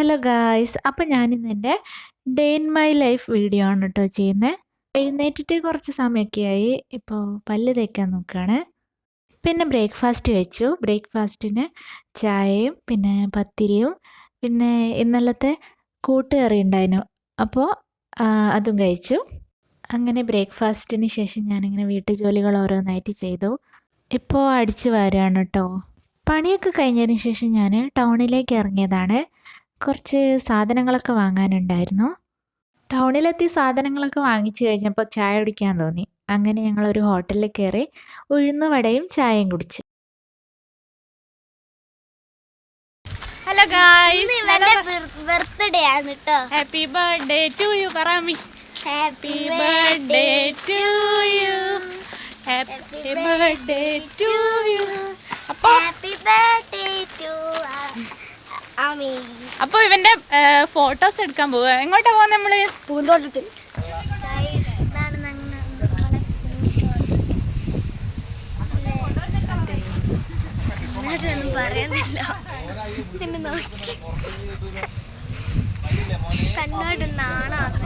Hello guys, അപ്പം ഞാനിന്ന് എൻ്റെ day in my life video ആണ് കേട്ടോ ചെയ്യുന്നത്. എഴുന്നേറ്റിട്ട് കുറച്ച് സമയമൊക്കെ ആയി. ഇപ്പോൾ പല്ല് തേക്കാൻ നോക്കുകയാണ്. പിന്നെ ബ്രേക്ക്ഫാസ്റ്റ് കഴിച്ചു. ബ്രേക്ക്ഫാസ്റ്റിന് ചായയും പിന്നെ പത്തിരിയും പിന്നെ ഇന്നലത്തെ കൂട്ടുകറി ഉണ്ടായിരുന്നു. അപ്പോൾ അതും കഴിച്ചു. അങ്ങനെ ബ്രേക്ക്ഫാസ്റ്റിന് ശേഷം ഞാനിങ്ങനെ വീട്ടുജോലികൾ ഓരോന്നായിട്ട് ചെയ്തു. ഇപ്പോൾ അടിച്ചു വാരുകയാണ് കേട്ടോ. പണിയൊക്കെ കഴിഞ്ഞതിന് ശേഷം ഞാൻ ടൗണിലേക്ക് ഇറങ്ങിയതാണ്. കുറച്ച് സാധനങ്ങളൊക്കെ വാങ്ങാനുണ്ടായിരുന്നു. ടൗണിലെത്തി സാധനങ്ങളൊക്കെ വാങ്ങിച്ചു കഴിഞ്ഞപ്പോൾ ചായ കുടിക്കാൻ തോന്നി. അങ്ങനെ ഞങ്ങളൊരു ഹോട്ടലിൽ കയറി ഉഴുന്നുവടയും ചായയും കുടിച്ചു. ഹലോ ഗായ്സ്, ബർത്ത്ഡേ ആണ് കേട്ടോ. Happy birthday to you Parami. Happy birthday to you. Happy birthday to you. Happy birthday to Ami. അപ്പോൾ ഇവന്റെ ഫോട്ടോസ് എടുക്കാൻ പോവുക. എങ്ങോട്ടാ പോകുന്നത് നമ്മള്? പൂന്തോട്ടത്തിൽ. പറയുന്നില്ല, കണ്ണോട് നാണാണ്.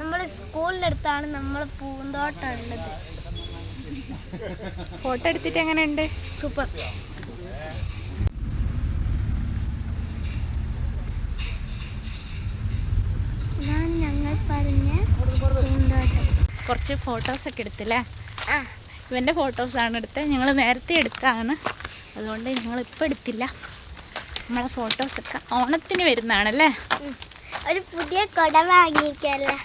നമ്മള് സ്കൂളിന്റെ അടുത്താണ് നമ്മള് പൂന്തോട്ടം ഉള്ളത്. ഫോട്ടോ എടുത്തിട്ട് എങ്ങനെയുണ്ട്? സൂപ്പർ. ഞങ്ങൾ പറഞ്ഞ പൂന്തോട്ടം. കുറച്ച് ഫോട്ടോസ് ഒക്കെ എടുത്തില്ലേ? ഇവന്റെ ഫോട്ടോസാണ് എടുത്തത്. ഞങ്ങൾ നേരത്തെ എടുത്താണ്, അതുകൊണ്ട് ഞങ്ങളിപ്പോൾ എടുത്തില്ല. നമ്മളെ ഫോട്ടോസൊക്കെ ഓണത്തിന് വരുന്നതാണല്ലേ. ഒരു പുതിയ കുട വാങ്ങിക്കല്ലേ.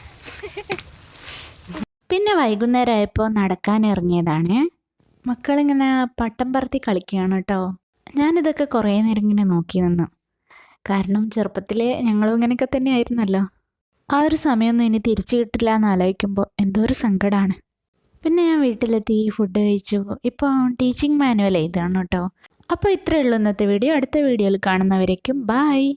പിന്നെ വൈകുന്നേരം ആയപ്പോൾ നടക്കാൻ ഇറങ്ങിയതാണ്. മക്കളിങ്ങനെ പട്ടം പറത്തി കളിക്കുകയാണ് കേട്ടോ. ഞാനിതൊക്കെ കുറേ നേരം ഇങ്ങനെ നോക്കി നിന്നു. കാരണം ചെറുപ്പത്തിൽ ഞങ്ങളും ഇങ്ങനെയൊക്കെ തന്നെ ആയിരുന്നല്ലോ. ആ ഒരു സമയമൊന്നും ഇനി തിരിച്ചു കിട്ടില്ല എന്ന് ആലോചിക്കുമ്പോൾ എന്തോ ഒരു സങ്കടമാണ്. പിന്നെ ഞാൻ വീട്ടിലെത്തി ഫുഡ് കഴിച്ചു. ഇപ്പോൾ ടീച്ചിങ് മാനുവൽ ഇതാണ് കേട്ടോ. അപ്പോൾ ഇത്രയേ ഉള്ളൂ ഇന്നത്തെ വീഡിയോ. അടുത്ത വീഡിയോയിൽ കാണുന്നവരേക്കും ബായ്.